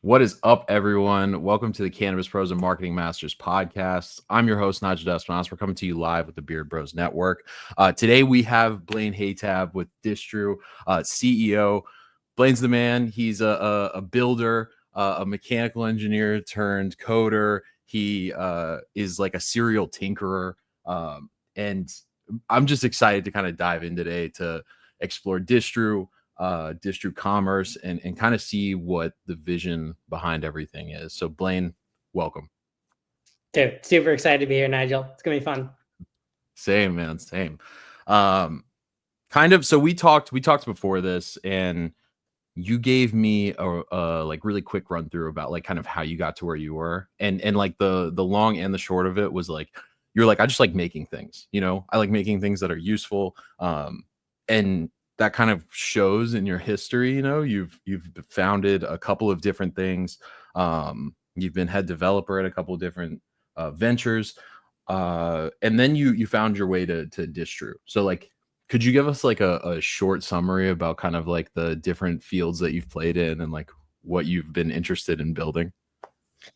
What is up, everyone? Welcome to the Cannabis Pros and Marketing Masters podcast. I'm your host, Nigel Despinasse. We're coming to you live with the Beard Bros Network. Today, we have Blaine Hatab with Distru, CEO. Blaine's the man. He's a builder, a mechanical engineer turned coder. He is like a serial tinkerer. And I'm just excited to kind of dive in today to explore Distru, Distru commerce, and kind of see what the vision behind everything is. So Blaine, welcome. Dude, super excited to be here, Nigel. It's gonna be fun. Same, man, same. So we talked before this, and you gave me a like really quick run through about like kind of how you got to where you were, and like the long and the short of it was like you're like, I just like making things, I like making things that are useful, and that kind of shows in your history. You've founded a couple of different things. You've been head developer at a couple of different ventures, and then you found your way to Distru. So like, could you give us like a short summary about kind of like the different fields that you've played in and like what you've been interested in building?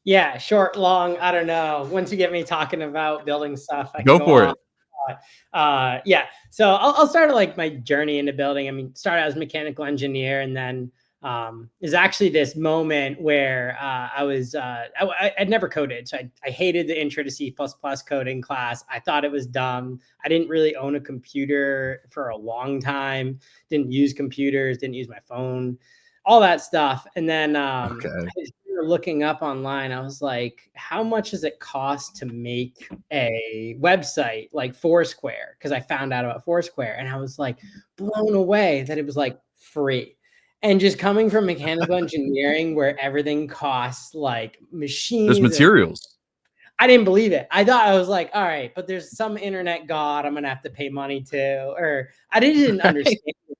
Yeah, short, long, I don't know. Once you get me talking about building stuff, I Go can go for on. it. Yeah. So I'll start like my journey into building. I mean, started as a mechanical engineer, and then is actually this moment where I'd never coded. So I hated the intro to C++ coding class. I thought it was dumb. I didn't really own a computer for a long time. Didn't use computers, didn't use my phone, all that stuff. And then Okay. I just started looking up online. I was like, how much does it cost to make a website like Foursquare? Because I found out about Foursquare, and I was like blown away that it was like free. And just coming from mechanical engineering, where everything costs like machines, There's materials. I didn't believe it. I thought, I was like, all right, but there's some internet god I'm gonna have to pay money to, or I didn't understand it.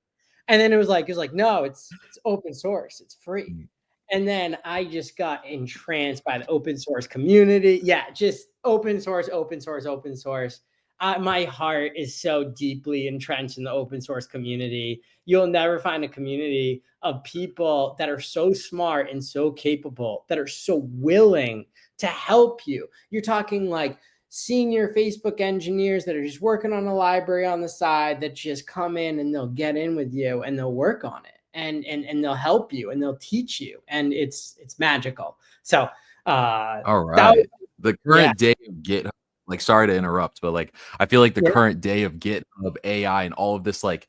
And then it was like, no, it's open source, it's free. And then I just got entranced by the open source community. Yeah, just open source, open source, open source. My heart is so deeply entrenched in the open source community. You'll never find a community of people that are so smart and so capable, that are so willing to help you. You're talking like senior Facebook engineers that are just working on a library on the side, that just come in and they'll get in with you and they'll work on it, and they'll help you and they'll teach you, and it's magical. So All right. The current day of GitHub, like, sorry to interrupt, but like I feel like the current day of GitHub AI and all of this like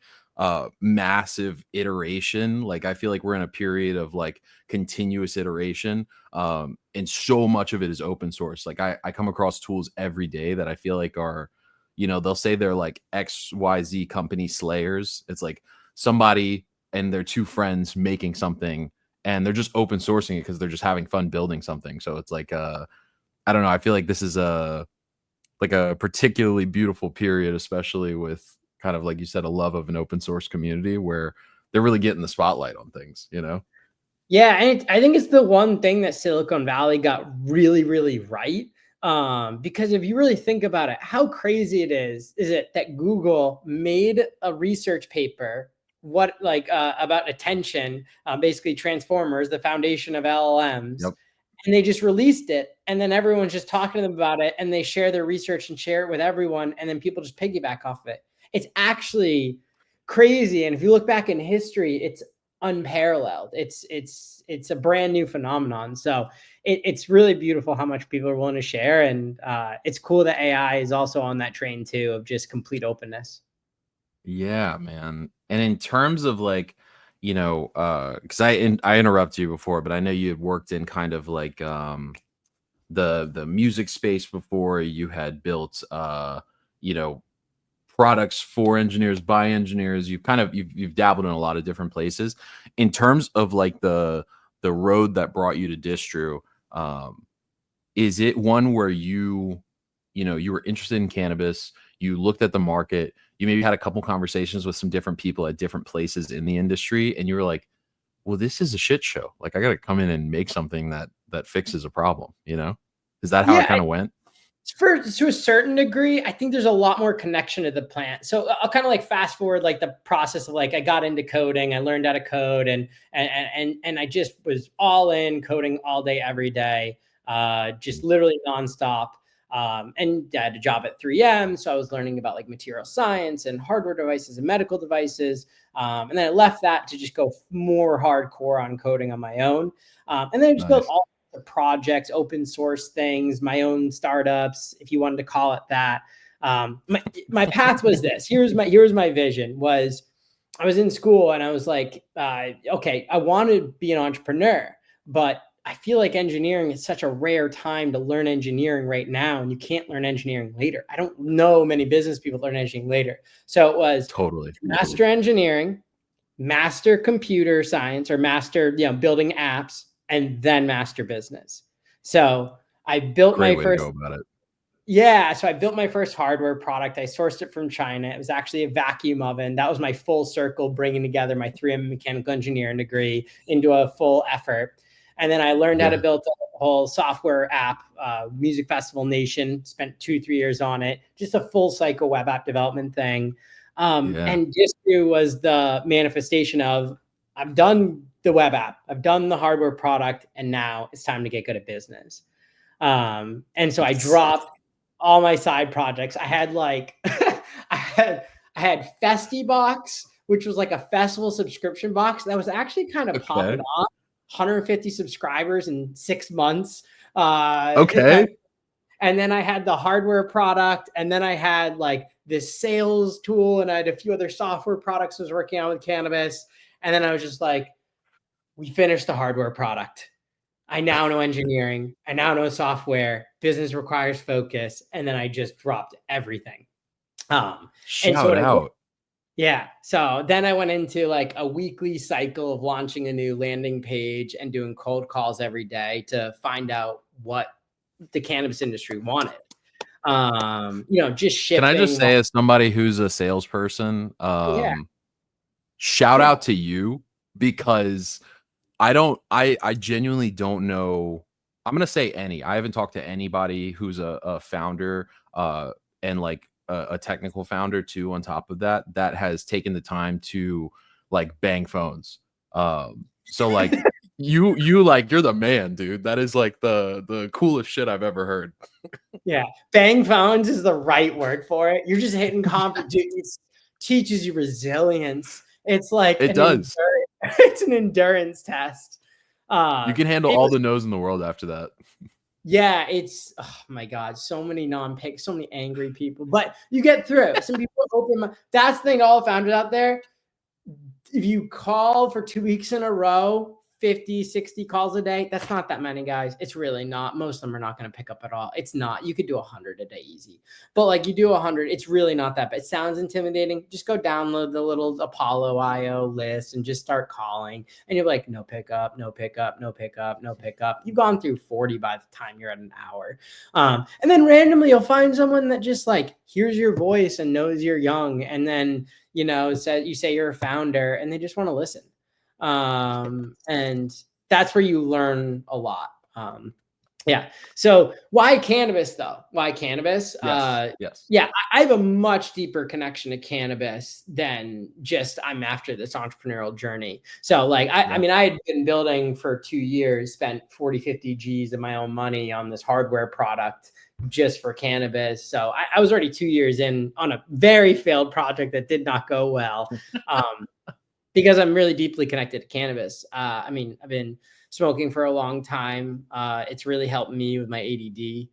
massive iteration, like I feel like we're in a period of like continuous iteration, and so much of it is open source. Like I come across tools every day that I feel like are, they'll say they're like XYZ company slayers. It's like somebody and their two friends making something, and they're just open sourcing it because they're just having fun building something. So it's like I don't know, I feel like this is a particularly beautiful period, especially with kind of, like you said, a love of an open source community where they're really getting the spotlight on things. Yeah, and I think it's the one thing that Silicon Valley got really, really right. Because if you really think about it, how crazy it is it that Google made a research paper about attention, basically transformers, the foundation of LLMs. Yep. And they just released it, and then everyone's just talking to them about it, and they share their research and share it with everyone, and then people just piggyback off of it. It's actually crazy. And if you look back in history, it's unparalleled. It's a brand new phenomenon. So it's really beautiful how much people are willing to share, and it's cool that AI is also on that train too, of just complete openness. Yeah, man. And in terms of like, because I interrupted you before, but I know you had worked in kind of like the music space before. You had built you know products for engineers by engineers. You've dabbled in a lot of different places. In terms of like the road that brought you to Distru, is it one where you were interested in cannabis, you looked at the market, you maybe had a couple conversations with some different people at different places in the industry, and you were like, well, this is a shit show, like I gotta come in and make something that fixes a problem? Is that how it Yeah, kind of went? To a certain degree, I think there's a lot more connection to the plant. So I'll kind of like fast forward like the process of like I got into coding, I learned how to code, and I just was all in coding all day, every day, just literally nonstop. And I had a job at 3M, so I was learning about like material science and hardware devices and medical devices. And then I left that to just go more hardcore on coding on my own. And then I just built all the projects, open source things, my own startups, if you wanted to call it that. My path was this. Here's my vision was I was in school and I was like, okay, I want to be an entrepreneur, but I feel like engineering is such a rare time to learn engineering right now, and you can't learn engineering later. I don't know many business people learn engineering later. So it was master engineering, master computer science, or master, building apps, and then master business. So I built my first. Go about it. Yeah, so I built my first hardware product. I sourced it from China. It was actually a vacuum oven. That was my full circle, bringing together my 3M mechanical engineering degree into a full effort. And then I learned how to build a whole software app, Music Festival Nation, spent 2-3 years on it, just a full cycle web app development thing. And Distru was the manifestation of, I've done the web app, I've done the hardware product, and now it's time to get good at business. And so I dropped all my side projects. I had like, I had FestiBox, which was like a festival subscription box that was actually kind of popping off. 150 subscribers in 6 months. And then I had the hardware product, and then I had like this sales tool, and I had a few other software products I was working on with cannabis. And then I was just like, we finished the hardware product. I now know engineering. I now know software. Business requires focus. And then I just dropped everything. Shout out. Yeah. So then I went into like a weekly cycle of launching a new landing page and doing cold calls every day to find out what the cannabis industry wanted. Just shipping. Can I just say, as somebody who's a salesperson, shout out to you, because I genuinely don't know. I'm going to say I haven't talked to anybody who's a founder, and like a technical founder too, on top of that has taken the time to like bang phones. So like you're the man, dude. That is like the coolest shit I've ever heard. Yeah. Bang phones is the right word for it. You're just hitting it teaches you resilience. It's like it does. It's an endurance test. You can handle all the no's in the world after that. Yeah, it's, oh my God, so many so many angry people, but you get through. Some people that's the thing, all founders out there. If you call for 2 weeks in a row, 50, 60 calls a day, that's not that many, guys. It's really not. Most of them are not going to pick up at all. It's not. You could do 100 a day easy, but like you do 100, it's really not that bad. It sounds intimidating. Just go download the little Apollo IO list and just start calling, and you're like, no pickup, no pickup, no pickup, no pickup. You've gone through 40 by the time you're at an hour. And then randomly you'll find someone that just like hears your voice and knows you're young, and then you say you're a founder, and they just want to listen. And that's where you learn a lot. So why cannabis though? Why cannabis? Yes. Yeah, I have a much deeper connection to cannabis than just I'm after this entrepreneurial journey. So like, I mean, I had been building for 2 years, spent 40, 50 G's of my own money on this hardware product just for cannabis. So I was already 2 years in on a very failed project that did not go well. Because I'm really deeply connected to cannabis. I mean, I've been smoking for a long time. It's really helped me with my ADD,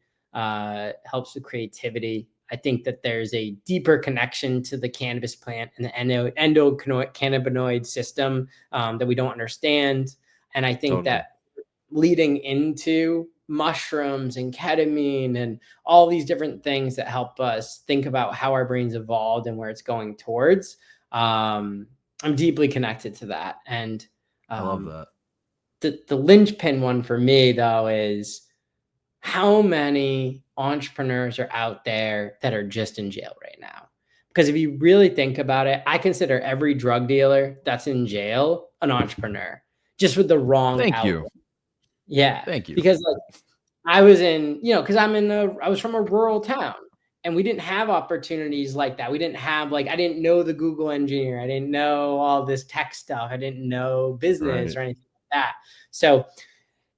helps with creativity. I think that there's a deeper connection to the cannabis plant and the endocannabinoid system that we don't understand. And I think that leading into mushrooms and ketamine and all these different things that help us think about how our brains evolved and where it's going towards, I'm deeply connected to that. And I love that. The linchpin one for me though is how many entrepreneurs are out there that are just in jail right now. Because if you really think about it, I consider every drug dealer that's in jail an entrepreneur, just with the wrong outlook. Yeah. Thank you. Because like I was in, because I was from a rural town, and we didn't have opportunities like that. We didn't have I didn't know the Google engineer. I didn't know all this tech stuff. I didn't know business Right. or anything like that. So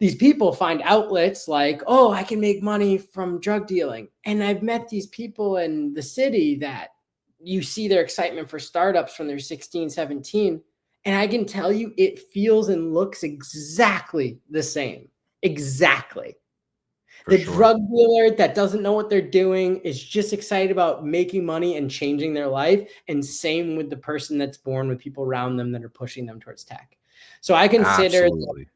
these people find outlets like, oh, I can make money from drug dealing. And I've met these people in the city that you see their excitement for startups when they're 16, 17. And I can tell you it feels and looks exactly the same. Exactly. For The sure. drug dealer that doesn't know what they're doing is just excited about making money and changing their life. And same with the person that's born with people around them that are pushing them towards tech. So I consider, Absolutely.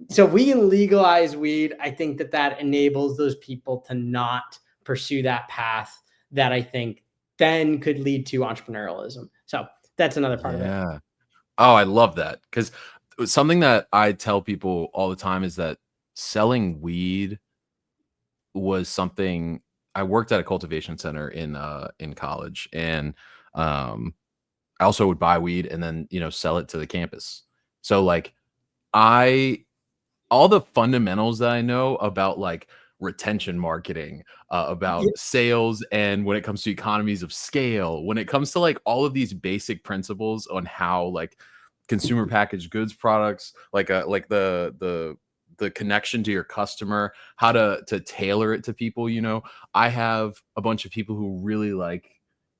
so if we can legalize weed, I think that enables those people to not pursue that path that I think then could lead to entrepreneurialism. So that's another part of it. Yeah. Oh, I love that, because something that I tell people all the time is that selling weed was something. I worked at a cultivation center in college, and um I also would buy weed and then, sell it to the campus. So like I all the fundamentals that I know about like retention marketing, about Yeah. sales, and when it comes to economies of scale, when it comes to like all of these basic principles on how like consumer packaged goods products, like the connection to your customer, how to tailor it to people. I have a bunch of people who really like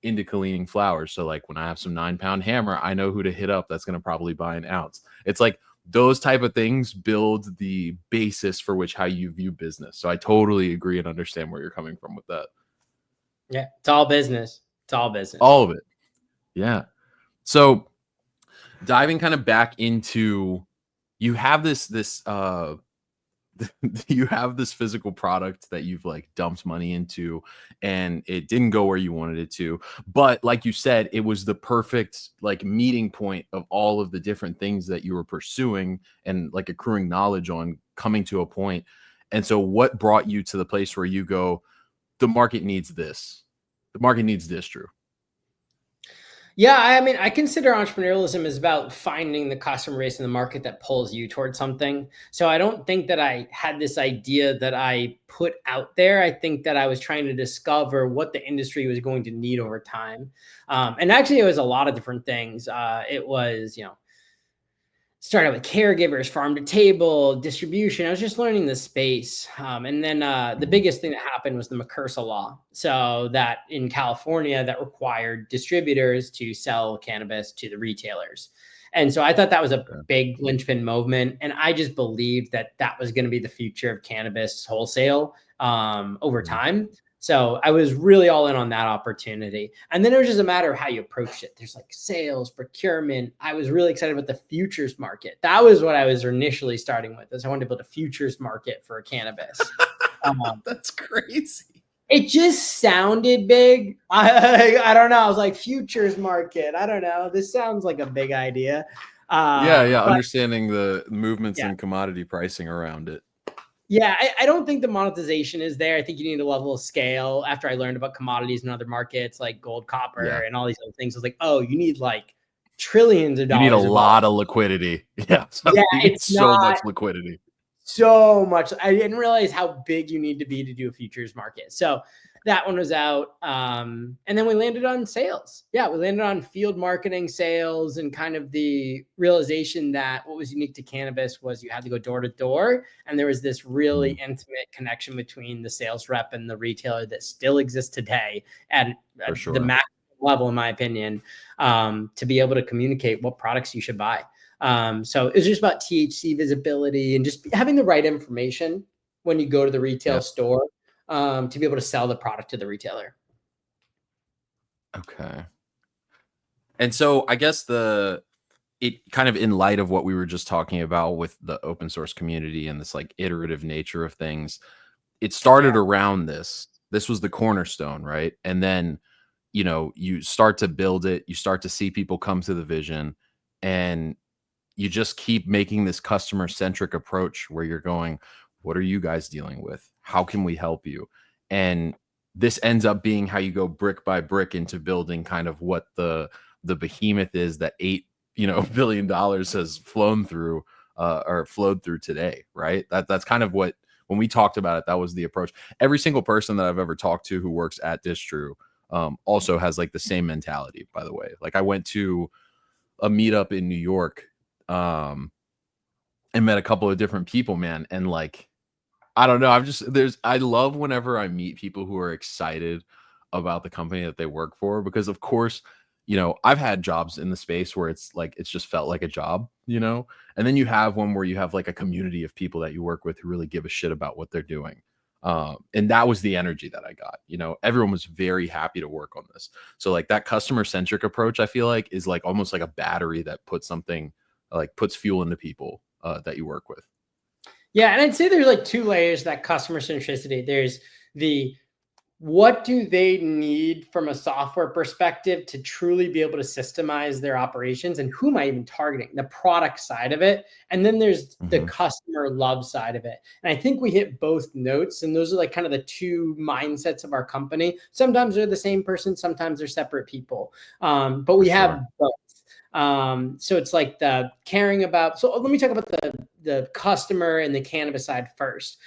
indica leaning flowers. So like when I have some 9-pound hammer, I know who to hit up that's going to probably buy an ounce. It's like those type of things build the basis for which how you view business. So I totally agree and understand where you're coming from with that. Yeah. It's all business. It's all business. All of it. Yeah. So diving kind of back into, you have this you have this physical product that you've like dumped money into, and it didn't go where you wanted it to, but like you said, it was the perfect like meeting point of all of the different things that you were pursuing and like accruing knowledge on, coming to a point. And so what brought you to the place where you go, the market needs this, the market needs Distru? Yeah, I mean, I consider entrepreneurialism is about finding the customer base in the market that pulls you towards something. So I don't think that I had this idea that I put out there. I think that I was trying to discover what the industry was going to need over time. And actually, it was a lot of different things. It was, started with caregivers, farm to table, distribution. I was just learning the space. And then the biggest thing that happened was the McCursa law. So that in California, that required distributors to sell cannabis to the retailers. And so I thought that was a big linchpin movement. And I just believed that that was going to be the future of cannabis wholesale over time. So I was really all in on that opportunity. And then it was just a matter of how you approached it. There's like sales, procurement. I was really excited about the futures market. That was what I was initially starting with, is I wanted to build a futures market for cannabis. That's crazy. It just sounded big. I don't know. I was like, futures market. I don't know. This sounds like a big idea. Yeah. But Understanding the movements yeah. in commodity pricing around it. Yeah, I don't think the monetization is there. I think you need a level of scale. After I learned about commodities in other markets like gold, copper, Yeah. and all these other things, I was like, oh, you need like trillions of You need a dollars of volume. lot of liquidity. Yeah. So Yeah, you need it's so much not liquidity. so much. I didn't realize how big you need to be to do a futures market. So that one was out. And then we landed on sales. Yeah, we landed on field marketing, sales, and kind of the realization that what was unique to cannabis was you had to go door to door. And there was this really intimate connection between the sales rep and the retailer that still exists today at the maximum level, in my opinion, to be able to communicate what products you should buy. So it was just about THC visibility and just having the right information when you go to the retail store to be able to sell the product to the retailer. Okay. And so I guess it kind of in light of what we were just talking about with the open source community and this like iterative nature of things, it started around this. This was the cornerstone, right? And then, you start to build it, you start to see people come to the vision, and you just keep making this customer centric approach where you're going, what are you guys dealing with? How can we help you? And this ends up being how you go brick by brick into building kind of what the behemoth is that $8 billion has flown through or flowed through today, right? That's kind of what when we talked about it, that was the approach. Every single person that I've ever talked to who works at Distru also has like the same mentality, by the way. Like I went to a meetup in New York and met a couple of different people, man. And like, I don't know. I love whenever I meet people who are excited about the company that they work for, because of course, you know, I've had jobs in the space where it's like, it's just felt like a job, you know, and then you have one where you have like a community of people that you work with who really give a shit about what they're doing. And that was the energy that I got, you know, everyone was very happy to work on this. So like that customer centric approach, I feel like is like almost like a battery that puts something like puts fuel into people that you work with. Yeah, and I'd say there's like two layers that customer centricity. There's the what do they need from a software perspective to truly be able to systemize their operations, and who am I even targeting? The product side of it. And then there's the customer love side of it. And I think we hit both notes, and those are like kind of the two mindsets of our company. Sometimes they're the same person, sometimes they're separate people. But we have both. So it's like the caring about, so let me talk about the customer and the cannabis side first.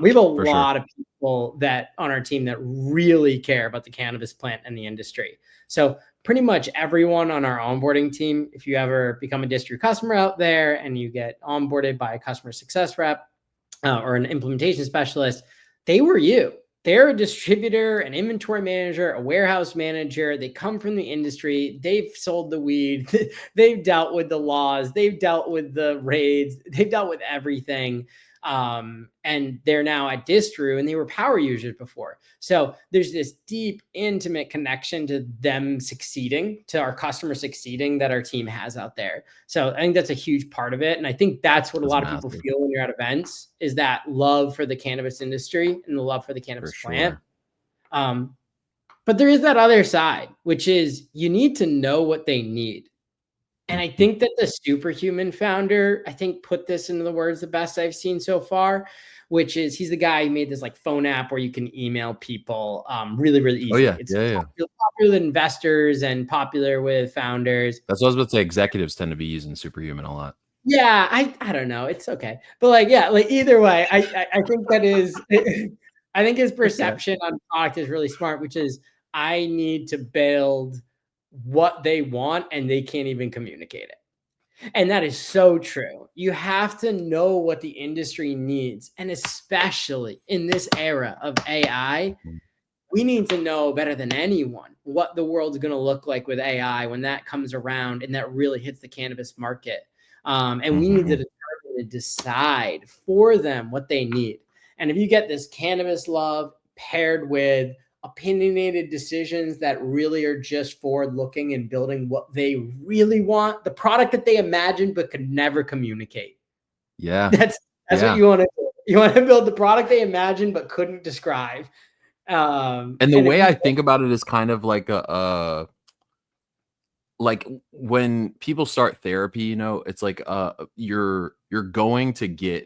We have a lot of people that on our team that really care about the cannabis plant and the industry. So pretty much everyone on our onboarding team, if you ever become a Distru customer out there and you get onboarded by a customer success rep or an implementation specialist, they were you. They're a distributor, an inventory manager, a warehouse manager. They come from the industry. They've sold the weed. They've dealt with the laws. They've dealt with the raids. They've dealt with everything. And they're now at Distru, and they were power users before. So there's this deep, intimate connection to them succeeding, to our customer succeeding that our team has out there. So I think that's a huge part of it. And I think that's what a lot of people feel when you're at events, is that love for the cannabis industry and the love for the cannabis plant. But there is that other side, which is you need to know what they need. And I think that the superhuman founder, I think, put this into the words the best I've seen so far, which is he's the guy who made this like phone app where you can email people really, really easy. It's popular with investors and popular with founders. That's what I was about to say. Executives tend to be using superhuman a lot. Yeah, I don't know. It's okay. But like, yeah, like either way, I think that is, I think his perception on product is really smart, which is I need to build what they want and they can't even communicate it. And that is so true. You have to know what the industry needs. And especially in this era of AI, we need to know better than anyone what the world's going to look like with AI when that comes around and that really hits the cannabis market. And we need to determine and decide for them what they need. And if you get this cannabis love paired with opinionated decisions that really are just forward looking and building what they really want, the product that they imagined but could never communicate. Yeah. That's what you want to do. You want to build the product they imagined but couldn't describe. And the way I think about it is kind of like like when people start therapy, you know, it's like you're going to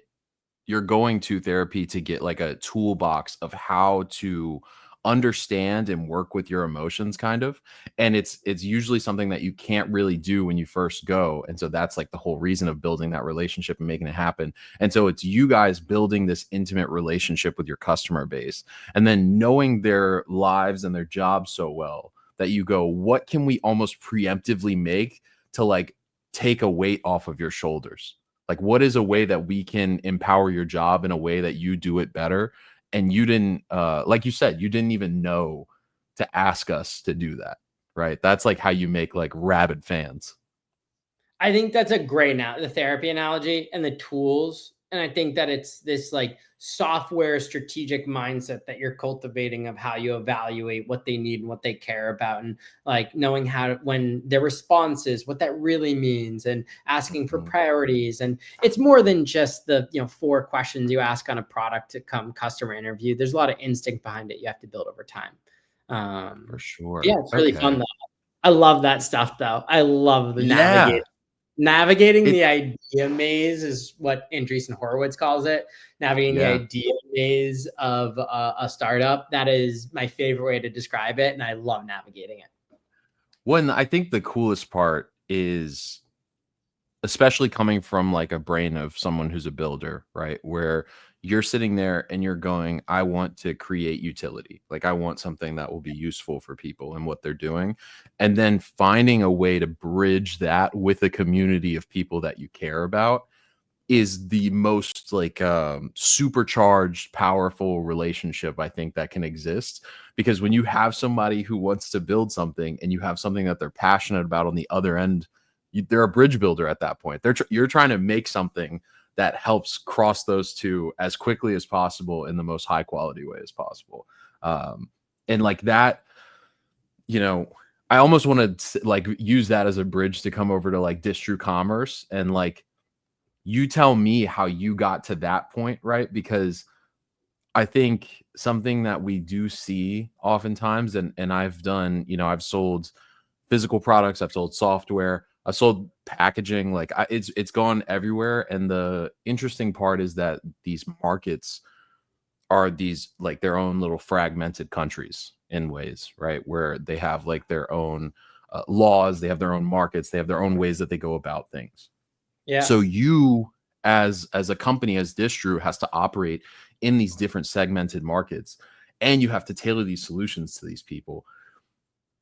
therapy to get like a toolbox of how to understand and work with your emotions, kind of. And it's usually something that you can't really do when you first go. And so that's like the whole reason of building that relationship and making it happen. And so it's you guys building this intimate relationship with your customer base and then knowing their lives and their jobs so well that you go, what can we almost preemptively make to like take a weight off of your shoulders? Like, what is a way that we can empower your job in a way that you do it better? And you didn't, like you said, you didn't even know to ask us to do that, right? That's like how you make like rabid fans. I think that's a great the therapy analogy and the tools. And I think that it's this like software strategic mindset that you're cultivating of how you evaluate what they need and what they care about, and like knowing how when their responses, what that really means, and asking for priorities. And it's more than just the 4 questions you ask on a product to come customer interview. There's a lot of instinct behind it you have to build over time. For sure. Yeah, it's really fun though. I love that stuff though. I love the navigating the idea maze is what Andreessen Horowitz calls it. Navigating the idea maze of a startup. That is my favorite way to describe it. And I love navigating it. One, I think the coolest part is, especially coming from like a brain of someone who's a builder, right? Where you're sitting there and you're going, I want to create utility. Like I want something that will be useful for people and what they're doing. And then finding a way to bridge that with a community of people that you care about is the most like supercharged, powerful relationship I think that can exist. Because when you have somebody who wants to build something and you have something that they're passionate about on the other end, they're a bridge builder at that point. You're trying to make something that helps cross those two as quickly as possible in the most high quality way as possible. And like that, you know, I almost want to like use that as a bridge to come over to like Distru commerce and like, you tell me how you got to that point, right? Because I think something that we do see oftentimes, and I've done, you know, I've sold physical products, I've sold software, I've sold packaging, like it's gone everywhere. And the interesting part is that these markets are these like their own little fragmented countries in ways, right? Where they have like their own laws, they have their own markets, they have their own ways that they go about things. Yeah. So you as a company, as Distru, has to operate in these different segmented markets, and you have to tailor these solutions to these people.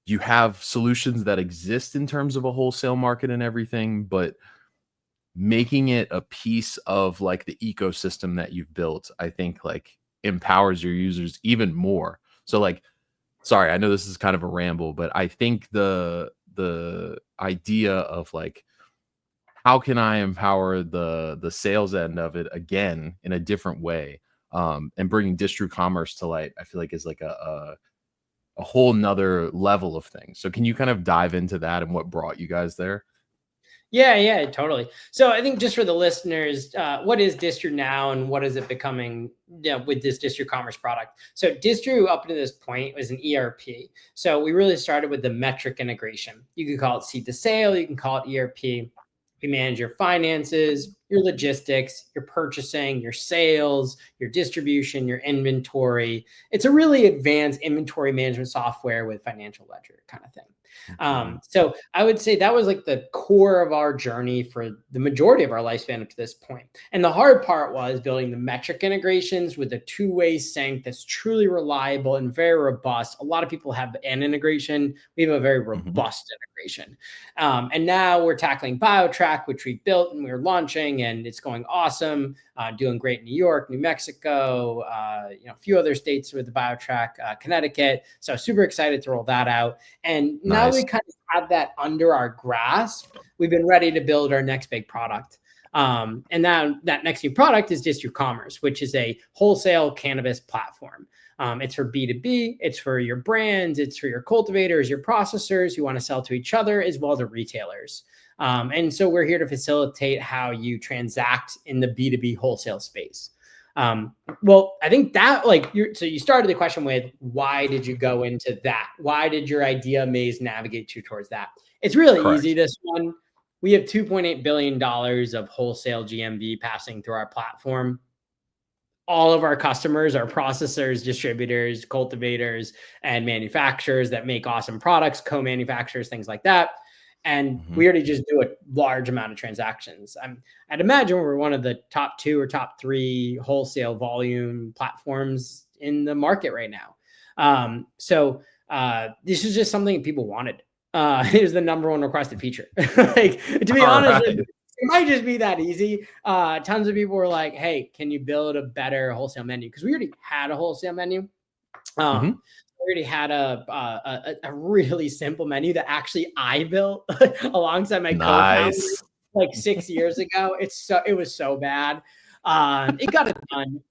You have solutions that exist in terms of a wholesale market and everything, but making it a piece of like the ecosystem that you've built, I think like empowers your users even more. So like, sorry, I know this is kind of a ramble, but I think the idea of like, how can I empower the sales end of it again in a different way, and bringing Distru commerce to light, I feel like is like a whole nother level of things. So can you kind of dive into that and what brought you guys there? Yeah, totally. So I think just for the listeners, what is Distru now and what is it becoming, with this Distru commerce product? So Distru up to this point was an ERP. So we really started with the metric integration. You can call it seed to sale, you can call it ERP. We manage your finances, your logistics, your purchasing, your sales, your distribution, your inventory. It's a really advanced inventory management software with financial ledger kind of thing. So I would say that was like the core of our journey for the majority of our lifespan up to this point. And the hard part was building the metric integrations with a two-way sync that's truly reliable and very robust. A lot of people have an integration. We have a very robust integration. And now we're tackling BioTrack, which we built and we're launching, and it's going awesome. Doing great in New York, New Mexico, a few other states with the BioTrack, Connecticut. So super excited to roll that out. And now we kind of have that under our grasp. We've been ready to build our next big product. And now that next new product is Distru Commerce, which is a wholesale cannabis platform. It's for B2B, it's for your brands, it's for your cultivators, your processors who want to sell to each other, as well as the retailers. And so we're here to facilitate how you transact in the B2B wholesale space. Well, I think that so you started the question with, why did you go into that? Why did your idea maze navigate you towards that? It's really easy. This one, we have $2.8 billion of wholesale GMV passing through our platform. All of our customers are processors, distributors, cultivators, and manufacturers that make awesome products, co-manufacturers, things like that. And we already just do a large amount of transactions. I'd imagine we're one of the top 2 or top 3 wholesale volume platforms in the market right now. So this is just something people wanted. It was the #1 requested feature. Like, to be honest, it might just be that easy. Tons of people were like, hey, can you build a better wholesale menu? Because we already had a wholesale menu. We already had a really simple menu that actually I built alongside my co-founder like 6 years ago. It was so bad. It got it done.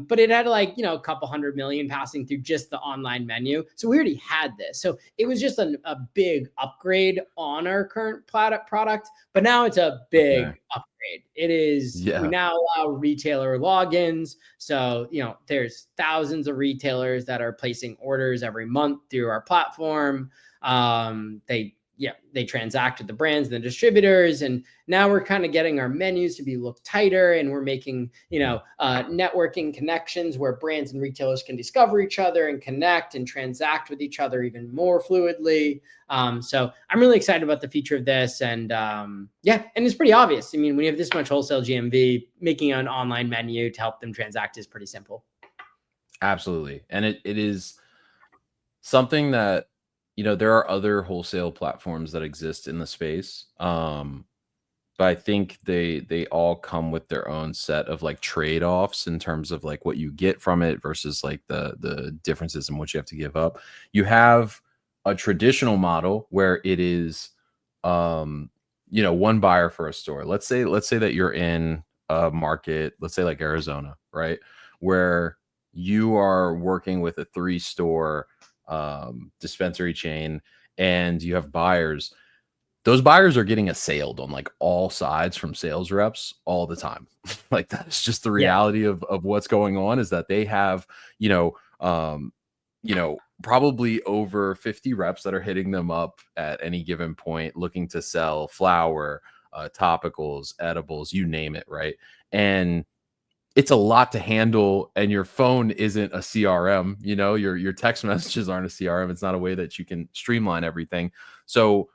But it had like, a couple 100 million passing through just the online menu. So we already had this. So it was just a big upgrade on our current product, but now it's a big upgrade. It is, we now allow retailer logins. So, there's thousands of retailers that are placing orders every month through our platform. They they transact with the brands and the distributors. And now we're kind of getting our menus to look tighter, and we're making, networking connections where brands and retailers can discover each other and connect and transact with each other even more fluidly. So I'm really excited about the future of this. And and it's pretty obvious. I mean, when you have this much wholesale GMV, making an online menu to help them transact is pretty simple. Absolutely. And it is something that, there are other wholesale platforms that exist in the space. But I think they all come with their own set of like trade-offs in terms of like what you get from it versus like the differences in what you have to give up. You have a traditional model where it is one buyer for a store. Let's say that you're in a market, let's say like Arizona, right? Where you are working with a 3-store dispensary chain, and you have buyers. Those buyers are getting assailed on like all sides from sales reps all the time. Like that's just the reality of what's going on, is that they have, probably over 50 reps that are hitting them up at any given point, looking to sell flour, topicals, edibles, you name it. Right. And it's a lot to handle, and your phone isn't a CRM, your text messages aren't a CRM. It's not a way that you can streamline everything. So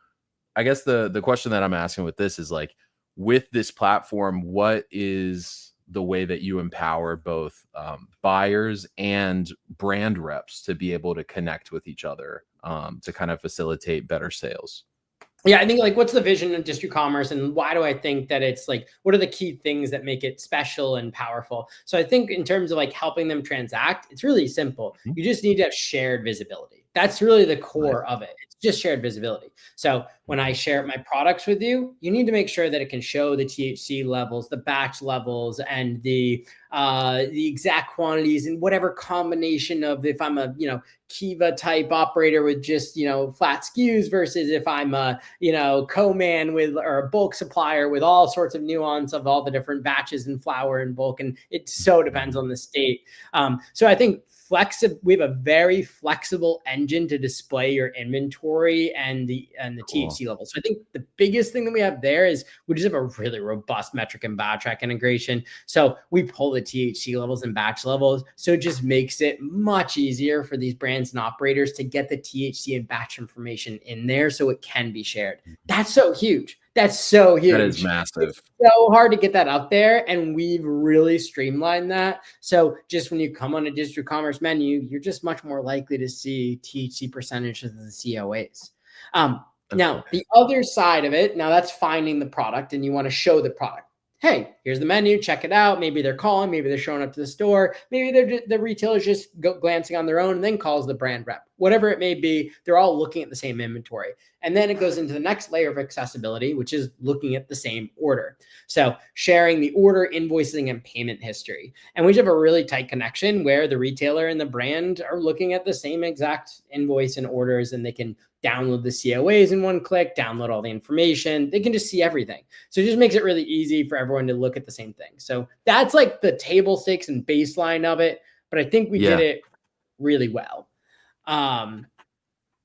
I guess the question that I'm asking with this is like, with this platform, what is the way that you empower both buyers and brand reps to be able to connect with each other to kind of facilitate better sales? Yeah, I think like, what's the vision of Distru Commerce, and why do I think that it's like, what are the key things that make it special and powerful? So I think in terms of like helping them transact, it's really simple. You just need to have shared visibility. That's really the core of it. It's just shared visibility. So when I share my products with you, you need to make sure that it can show the THC levels, the batch levels, and the exact quantities, and whatever combination of, if I'm a, Kiva type operator with just, flat SKUs versus if I'm a, co-man with, or a bulk supplier with all sorts of nuance of all the different batches and flour and bulk. And it so depends on the state. So I think we have a very flexible engine to display your inventory and the THC levels. So I think the biggest thing that we have there is we just have a really robust metric and BioTrack integration. So we pull the THC levels and batch levels. So it just makes it much easier for these brands and operators to get the THC and batch information in there so it can be shared. That's so huge. That's so huge. That is massive. It's so hard to get that out there, and we've really streamlined that. So just when you come on a Distru Commerce menu, you're just much more likely to see THC percentages of the COAs. Now, the other side of it, now that's finding the product, and you want to show the product. Hey, here's the menu, check it out. Maybe they're calling, maybe they're showing up to the store. Maybe the retailer's just glancing on their own and then calls the brand rep. Whatever it may be, they're all looking at the same inventory. And then it goes into the next layer of accessibility, which is looking at the same order. So sharing the order, invoicing, and payment history. And we have a really tight connection where the retailer and the brand are looking at the same exact invoice and orders, and they can download the COAs in one click, download all the information. They can just see everything. So it just makes it really easy for everyone to look at the same thing. So that's like the table stakes and baseline of it. But I think we did it really well. And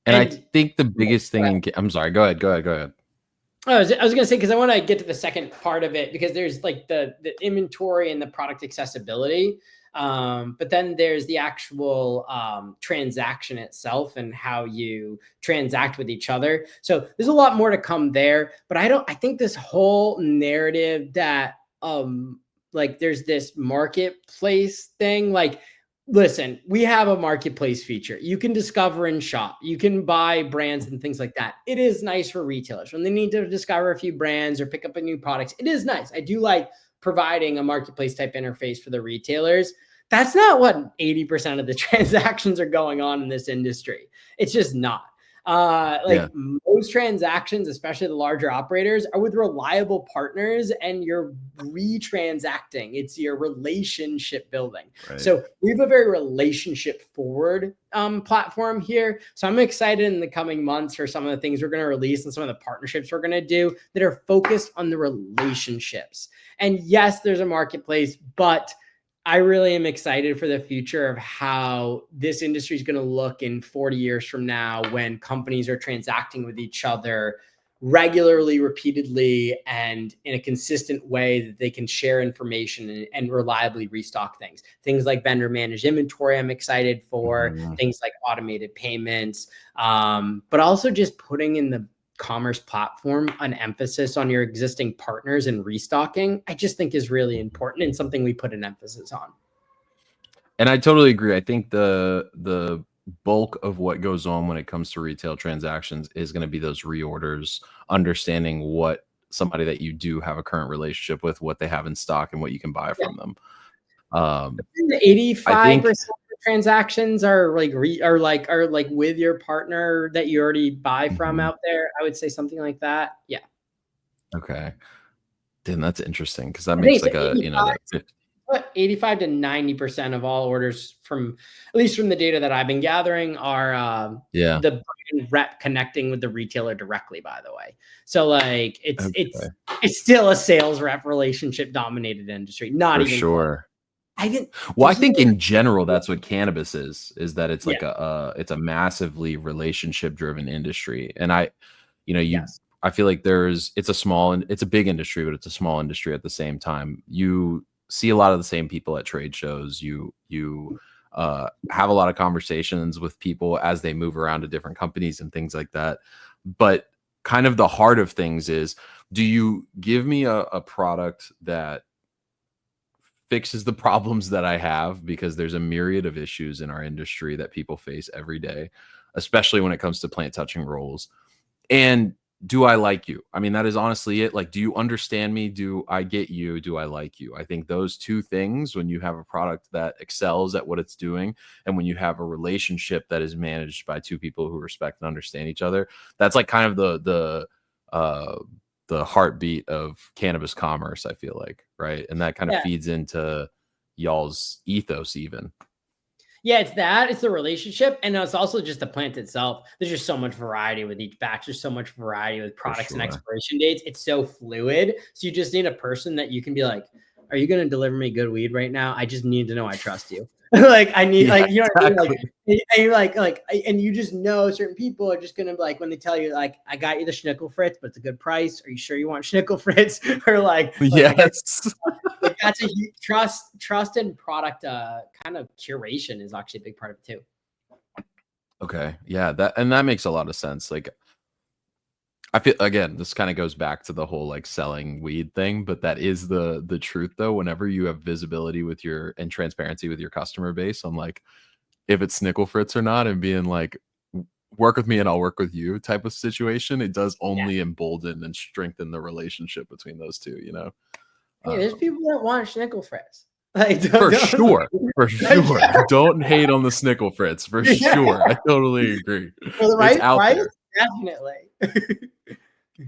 I think the biggest thing I'm sorry, go ahead. I was going to say, because I want to get to the second part of it, because there's like the inventory and the product accessibility. But then there's the actual transaction itself and how you transact with each other. So there's a lot more to come there. But I think this whole narrative that like there's this marketplace thing, like, listen, we have a marketplace feature. You can discover and shop. You can buy brands and things like that. It is nice for retailers when they need to discover a few brands or pick up a new product. It is nice. I do like providing a marketplace type interface for the retailers. That's not what 80% of the transactions are going on in this industry. It's just not. Most transactions, especially the larger operators, are with reliable partners, and you're retransacting. It's your relationship building. Right. So we have a very relationship forward platform here. So I'm excited in the coming months for some of the things we're going to release and some of the partnerships we're going to do that are focused on the relationships. And yes, there's a marketplace, but I really am excited for the future of how this industry is going to look in 40 years from now, when companies are transacting with each other regularly, repeatedly, and in a consistent way that they can share information and reliably restock things. Things like vendor managed inventory, I'm excited for. Things like automated payments, but also just putting in the commerce platform an emphasis on your existing partners and restocking, I just think is really important and something we put an emphasis on. And I totally agree. I think the bulk of what goes on when it comes to retail transactions is going to be those reorders, understanding what somebody that you do have a current relationship with, what they have in stock, and what you can buy from them. 85% of transactions are like with your partner that you already buy from out there. I would say something like that. Yeah. Okay. Then that's interesting, because that makes like a, you know, that 85 to 90% of all orders, from at least from the data that I've been gathering, are the brand rep connecting with the retailer directly, by the way. So like it's still a sales rep relationship dominated industry. Not even close. I think in general, that's what cannabis is that it's like it's a massively relationship driven industry. And I feel like it's a big industry, but it's a small industry at the same time. You see a lot of the same people at trade shows. You have a lot of conversations with people as they move around to different companies and things like that. But kind of the heart of things is, do you give me a product that fixes the problems that I have? Because there's a myriad of issues in our industry that people face every day, especially when it comes to plant touching rolls. And do I like you? I mean, that is honestly it. Like, do you understand me? Do I get you? Do I like you? I think those two things, when you have a product that excels at what it's doing, and when you have a relationship that is managed by two people who respect and understand each other, that's like kind of the heartbeat of cannabis commerce, I feel like, right? And that kind of feeds into y'all's ethos even. Yeah, it's the relationship, and it's also just the plant itself. There's just so much variety with each batch. There's so much variety with products and expiration dates. It's so fluid. So you just need a person that you can be like, are you going to deliver me good weed right now? I just need to know I trust you. Like I need, like, you know what I mean? Like, and you're and you just know certain people are just gonna be like, when they tell you like, I got you the Schnickel Fritz, but it's a good price. Are you sure you want Schnickel Fritz? Or like yes. Like that's a huge trust and product kind of curation is actually a big part of it too. Okay. Yeah, that makes a lot of sense. Like, I feel, again, this kind of goes back to the whole like selling weed thing, but that is the truth though. Whenever you have visibility with and transparency with your customer base on like if it's Snickle Fritz or not, and being like, work with me and I'll work with you type of situation, it does only embolden and strengthen the relationship between those two, you know? Hey, there's people that want Schnickel Fritz. Like, for sure. Don't hate on the Snickle Fritz, for sure. I totally agree. For the right price, definitely.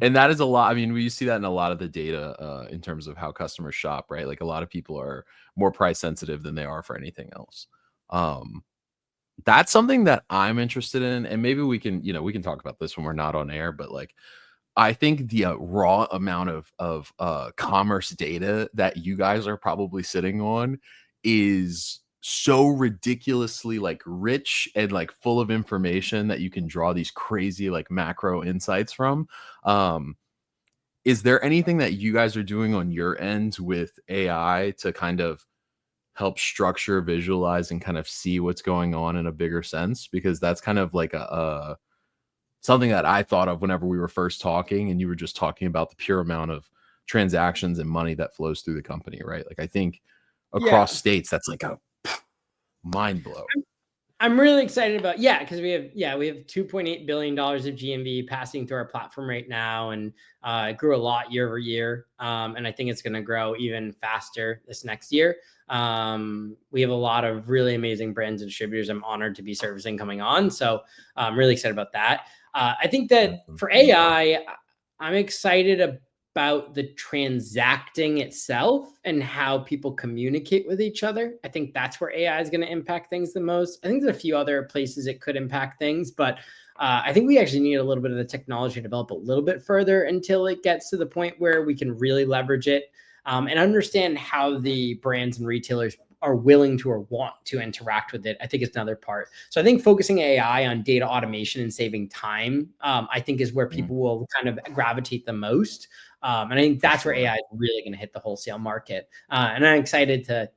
And that is a lot. I mean, we see that in a lot of the data in terms of how customers shop, right? Like a lot of people are more price sensitive than they are for anything else. That's something that I'm interested in, and maybe we can talk about this when we're not on air, but like, I think the raw amount of commerce data that you guys are probably sitting on is so ridiculously like rich and like full of information that you can draw these crazy like macro insights from. Is there anything that you guys are doing on your end with AI to kind of help structure, visualize, and kind of see what's going on in a bigger sense? Because that's kind of like a something that I thought of whenever we were first talking, and you were just talking about the pure amount of transactions and money that flows through the company, right? Like, I think across states, that's like a mind blow. I'm really excited about, because we have $2.8 billion of GMV passing through our platform right now, and it grew a lot year over year, and I think it's going to grow even faster this next year. We have a lot of really amazing brands and distributors I'm honored to be servicing coming on, so I'm really excited about that. I think that for AI, I'm excited about the transacting itself and how people communicate with each other. I think that's where AI is going to impact things the most. I think there's a few other places it could impact things, but I think we actually need a little bit of the technology to develop a little bit further until it gets to the point where we can really leverage it and understand how the brands and retailers are willing to or want to interact with it, I think is another part. So I think focusing AI on data automation and saving time, I think is where people will kind of gravitate the most. And I think that's where AI is really going to hit the wholesale market. And I'm excited to,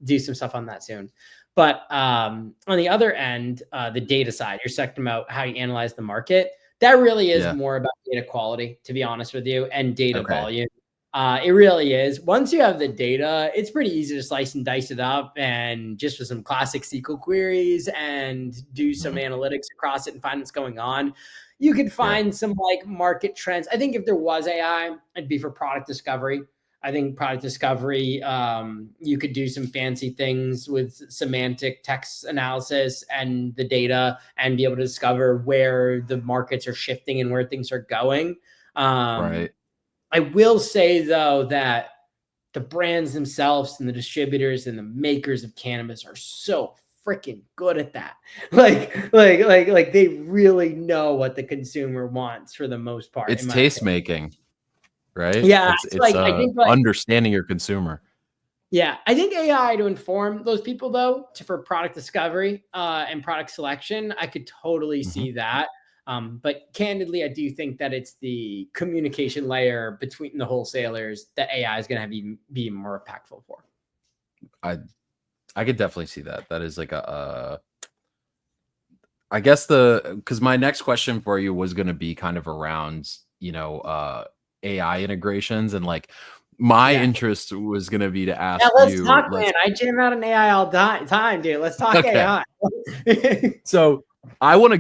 do some stuff on that soon. But on the other end, the data side, you're talking about how you analyze the market. That really is more about data quality, to be honest with you, and data volume. It really is. Once you have the data, it's pretty easy to slice and dice it up and just with some classic SQL queries and do some analytics across it and find what's going on. You could find some like market trends. I think if there was AI, it'd be for product discovery. I think product discovery, you could do some fancy things with semantic text analysis and the data and be able to discover where the markets are shifting and where things are going. I will say, though, that the brands themselves and the distributors and the makers of cannabis are so freaking good at that. Like they really know what the consumer wants for the most part. It's taste making, right? Yeah. It's I think understanding your consumer. Yeah. I think AI to inform those people, though, for product discovery and product selection, I could totally see that. But candidly, I do think that it's the communication layer between the wholesalers that AI is going to be more impactful for. I could definitely see that. That is like I guess because my next question for you was going to be kind of around, AI integrations, and like my interest was going to be to ask you. Talk, man. I jam out an AI all time, dude. Let's talk AI. So I want to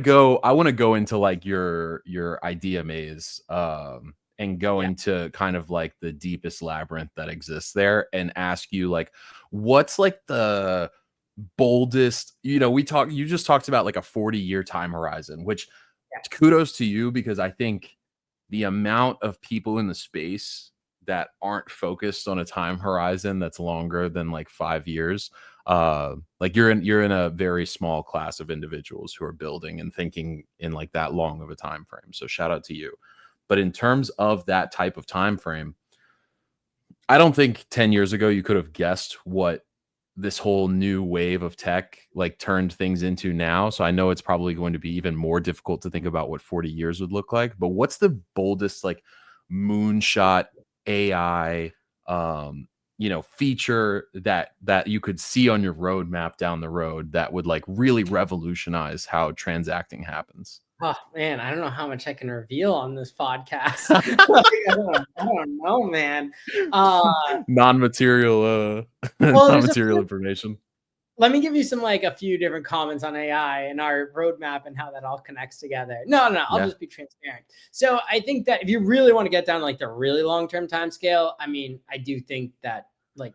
go into like your idea maze, and go into kind of like the deepest labyrinth that exists there and ask you like, what's like the boldest, you just talked about like a 40-year time horizon, which kudos to you, because I think the amount of people in the space that aren't focused on a time horizon that's longer than like 5 years, like you're in a very small class of individuals who are building and thinking in like that long of a time frame. So shout out to you. But in terms of that type of time frame, I don't think 10 years ago you could have guessed what this whole new wave of tech like turned things into now. So I know it's probably going to be even more difficult to think about what 40 years would look like. But what's the boldest like moonshot AI feature that you could see on your roadmap down the road that would like really revolutionize how transacting happens? Oh man, I don't know how much I can reveal on this podcast. I don't know, man. Non-material information. Let me give you a few different comments on AI and our roadmap and how that all connects together. No, I'll just be transparent. So I think that if you really want to get down like the really long-term time scale, I mean, I do think that like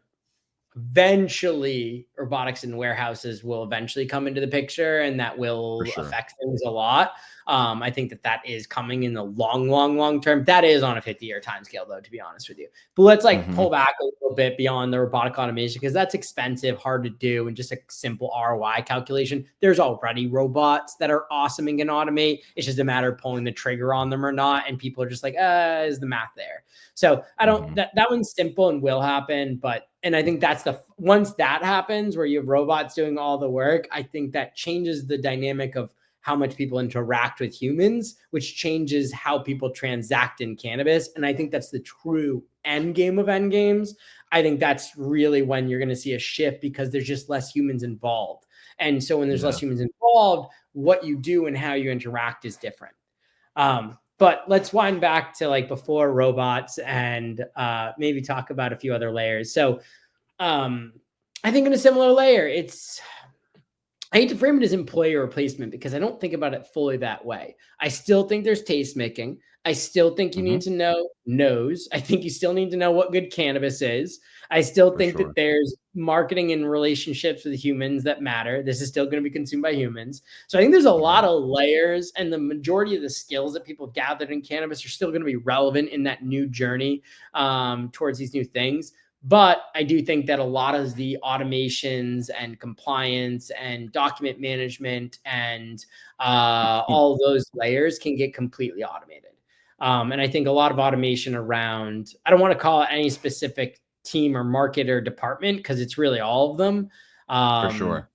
eventually robotics in warehouses will eventually come into the picture, and that will affect things a lot. I think that is coming in the long term. That is on a 50-year time scale, though, to be honest with you. But let's pull back a little bit beyond the robotic automation, because that's expensive, hard to do, and just a simple ROI calculation. There's already robots that are awesome and can automate. It's just a matter of pulling the trigger on them or not. And people are just like, is the math there? So I don't, that one's simple and will happen. And I think that's once that happens, where you have robots doing all the work, I think that changes the dynamic of how much people interact with humans, which changes how people transact in cannabis. And I think that's the true end game of end games. I think that's really when you're going to see a shift, because there's just less humans involved. And so when there's less humans involved, what you do and how you interact is different. But let's wind back to like before robots and maybe talk about a few other layers. So I think in a similar layer, I hate to frame it as employee replacement, because I don't think about it fully that way. I still think there's taste making. I still think you need to know nose. I think you still need to know what good cannabis is. I still think that there's marketing and relationships with humans that matter. This is still going to be consumed by humans. So I think there's a lot of layers, and the majority of the skills that people gathered in cannabis are still going to be relevant in that new journey towards these new things. But I do think that a lot of the automations and compliance and document management and all those layers can get completely automated. And I think a lot of automation around, I don't want to call it any specific team or market or department, because it's really all of them. For sure.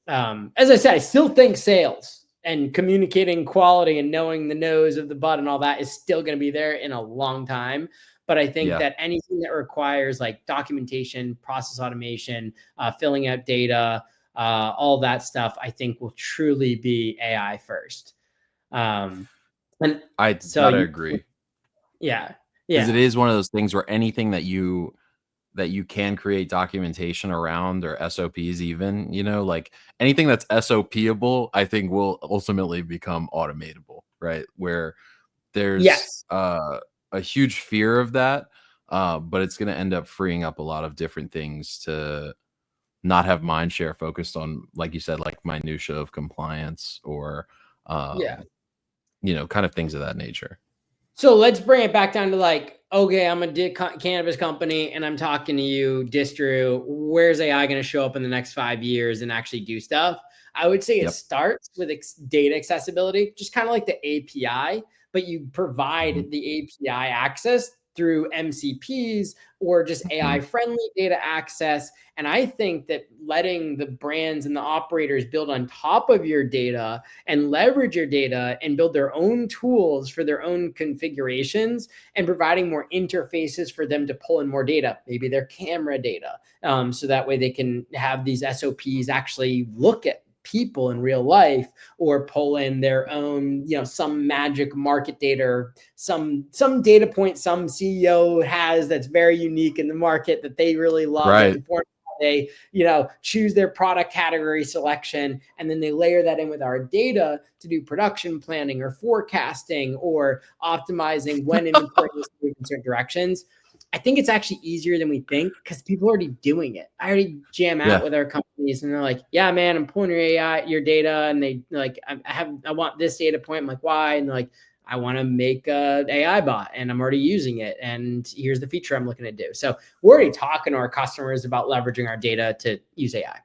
As I said, I still think sales and communicating quality and knowing the nose of the bud and all that is still going to be there in a long time. But I think that anything that requires like documentation, process automation, filling out data, all that stuff, I think will truly be AI first. And I gotta agree. Yeah. Because it is one of those things where anything that you can create documentation around, or SOPs even, you know, like anything that's SOPable, I think will ultimately become automatable, right? Where there's a huge fear of that, but it's going to end up freeing up a lot of different things to not have mind share focused on, like you said, like minutia of compliance or, you know, kind of things of that nature. So let's bring it back down to like, okay, I'm a cannabis company and I'm talking to you, Distru. Where's AI going to show up in the next 5 years and actually do stuff? I would say it starts with data accessibility, just kind of like the API, but you provide the API access through MCPs or just AI friendly data access. And I think that letting the brands and the operators build on top of your data and leverage your data and build their own tools for their own configurations and providing more interfaces for them to pull in more data, maybe their camera data. So that way they can have these SOPs actually look at people in real life, or pull in their own, you know, some magic market data, or some data point some CEO has that's very unique in the market that they really love. Right. They, you know, choose their product category selection, and then they layer that in with our data to do production planning or forecasting or optimizing when inventory is moving in certain directions. I think it's actually easier than we think because people are already doing it. I already jam out with our companies and they're like, yeah, man, I'm pulling your AI, your data. And they like, I want this data point. I'm like, why? And they're like, I want to make an AI bot and I'm already using it. And here's the feature I'm looking to do. So we're already talking to our customers about leveraging our data to use AI.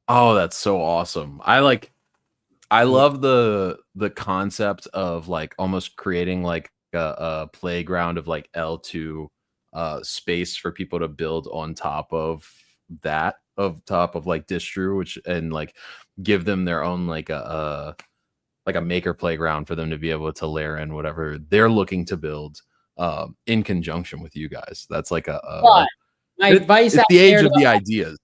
Oh, that's so awesome. I love the concept of like almost creating like a playground of like L2 space for people to build on top of that, top of like Distru, which, and like give them their own like a maker playground for them to be able to layer in whatever they're looking to build in conjunction with you guys. That's like my advice it's the age of the ideas.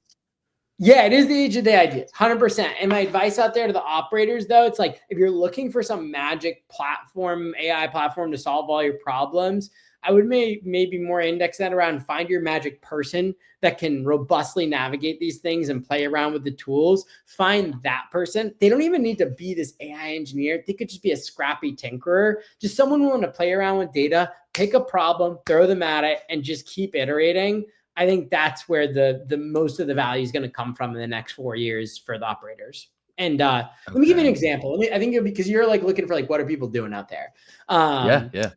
Yeah, it is the age of the ideas, 100%. And my advice out there to the operators, though, it's like, if you're looking for some magic platform, AI platform to solve all your problems, I would maybe more index that around, find your magic person that can robustly navigate these things and play around with the tools. Find that person. They don't even need to be this AI engineer. They could just be a scrappy tinkerer, just someone willing to play around with data, pick a problem, throw them at it, and just keep iterating. I think that's where the most of the value is going to come from in the next 4 years for the operators. And let me give you an example. I think because you're like looking for like, what are people doing out there? Yeah.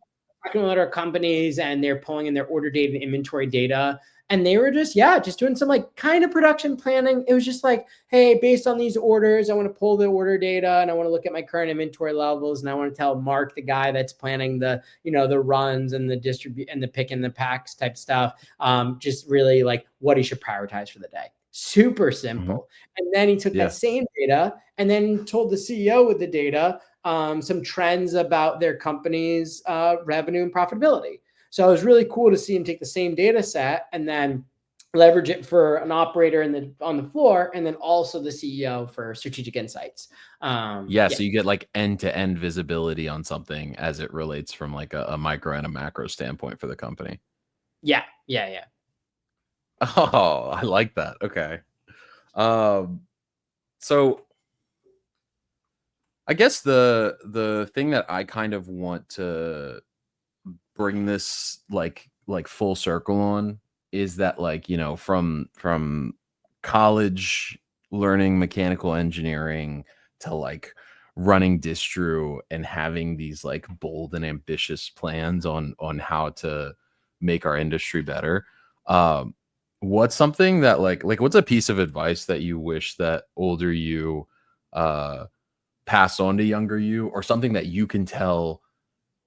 Talking with our companies and they're pulling in their order data and inventory data. And they were just doing some like kind of production planning. It was just like, hey, based on these orders, I want to pull the order data and I want to look at my current inventory levels. And I want to tell Mark, the guy that's planning the, you know, the runs and the distribute and the pick and the packs type stuff, just really like what he should prioritize for the day. Super simple. And then he took that same data and then told the CEO with the data some trends about their company's revenue and profitability. So it was really cool to see him take the same data set and then leverage it for an operator on the floor, and then also the CEO for strategic insights. So you get like end-to-end visibility on something as it relates from like a micro and a macro standpoint for the company. Yeah. Oh, I like that. Okay. So I guess the thing that I kind of want to bring this like full circle on is that, like, you know, from college learning mechanical engineering to like running Distru and having these like bold and ambitious plans on how to make our industry better. What's something that like what's a piece of advice that you wish that older you passed on to younger you, or something that you can tell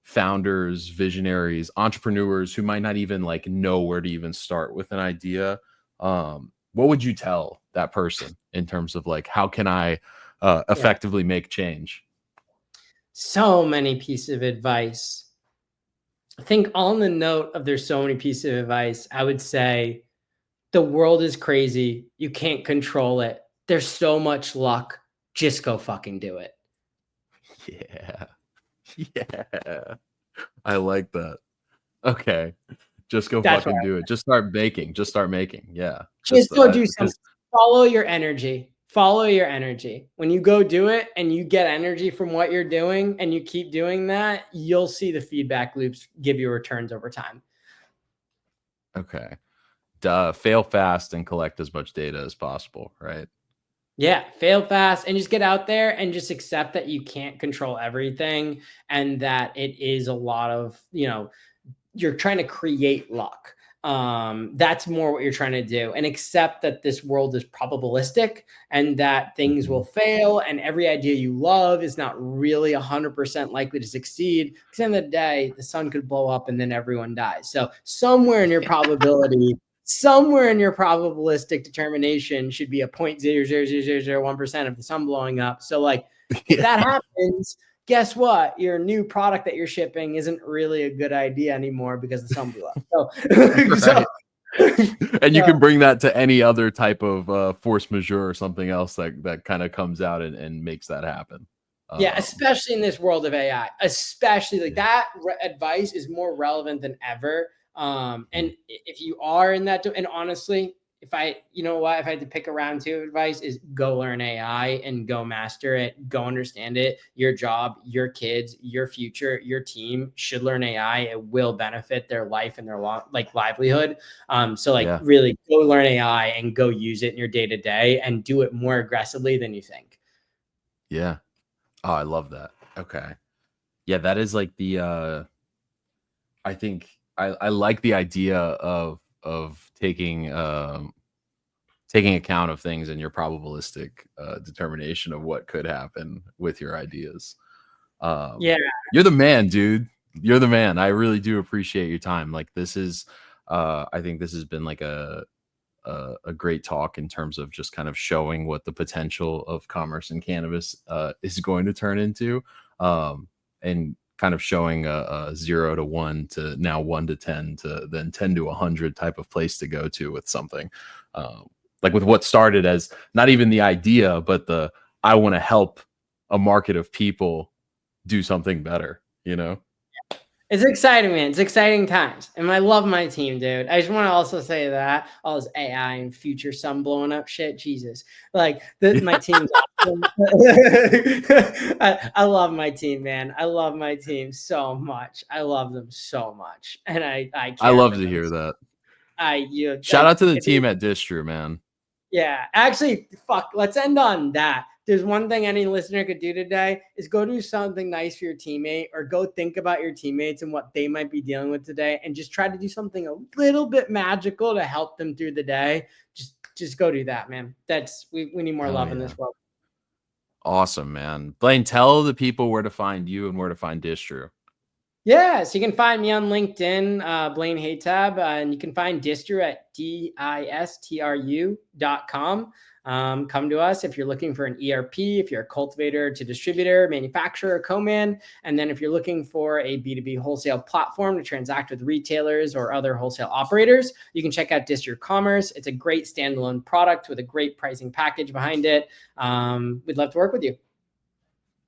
founders, visionaries, entrepreneurs who might not even like know where to even start with an idea, what would you tell that person in terms of like, how can I effectively make change? So many pieces of advice. I think on the note of there's so many pieces of advice, I would say the world is crazy. You can't control it. There's so much luck. Just go fucking do it. Yeah. Yeah. I like that. Okay. Just go fucking do it. Just start baking. Just start making. Yeah. Just go do something. Follow your energy. Follow your energy. When you go do it and you get energy from what you're doing and you keep doing that, you'll see the feedback loops give you returns over time. Okay. Fail fast and collect as much data as possible, right? Yeah, fail fast and just get out there and just accept that you can't control everything and that it is a lot of, you're trying to create luck. That's more what you're trying to do, and accept that this world is probabilistic and that things will fail and every idea you love is not really 100% likely to succeed. Because at the end of the day, the sun could blow up and then everyone dies. So somewhere in your probability, somewhere in your probabilistic determination should be a 0.00001% of the sun blowing up. So like, if that happens, guess what? Your new product that you're shipping isn't really a good idea anymore because the sun blew up. So, and you can bring that to any other type of force majeure or something else that kind of comes out and makes that happen. Yeah, especially in this world of AI, especially like that advice is more relevant than ever. And if you are in that, and honestly, if I had to pick a round two advice is go learn AI and go master it, go understand it. Your job, your kids, your future, your team should learn AI. It will benefit their life and their livelihood. So really go learn AI and go use it in your day to day and do it more aggressively than you think. Yeah. Oh, I love that. Okay. Yeah, that is like the I think I like the idea of taking account of things and your probabilistic determination of what could happen with your ideas. Yeah. You're the man, dude. You're the man. I really do appreciate your time. Like this is I think this has been like a great talk in terms of just kind of showing what the potential of commerce and cannabis is going to turn into, and kind of showing a 0 to 1 to now 1 to 10 to then 10 to 100 type of place to go to with something, like with what started as not even the idea, but I want to help a market of people do something better, It's exciting, man. It's exciting times. And I love my team, dude. I just want to also say that all this AI and future sun blowing up shit, Jesus. Like my team's awesome. I love my team, man. I love my team so much. I love them so much. And I love to hear that. Shout out to the team at Distru, man. Yeah, actually, let's end on that. There's one thing any listener could do today is go do something nice for your teammate, or go think about your teammates and what they might be dealing with today, and just try to do something a little bit magical to help them through the day. Just go do that, man. We need more love in this world. Awesome, man. Blaine, tell the people where to find you and where to find Distru. Yeah, so you can find me on LinkedIn, Blaine Hatab, and you can find Distru at distru.com. Come to us if you're looking for an ERP, if you're a cultivator to distributor, manufacturer, co-man. And then if you're looking for a B2B wholesale platform to transact with retailers or other wholesale operators, you can check out Distru Commerce. It's a great standalone product with a great pricing package behind it. We'd love to work with you.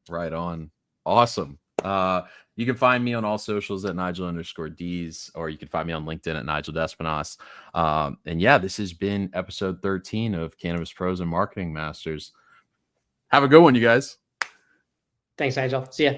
Right on. Awesome. You can find me on all socials at Nigel_Ds, or you can find me on LinkedIn at Nigel Despinasse. And yeah, this has been episode 13 of Cannabis Pros and Marketing Masters. Have a good one, you guys. Thanks, Nigel. See ya.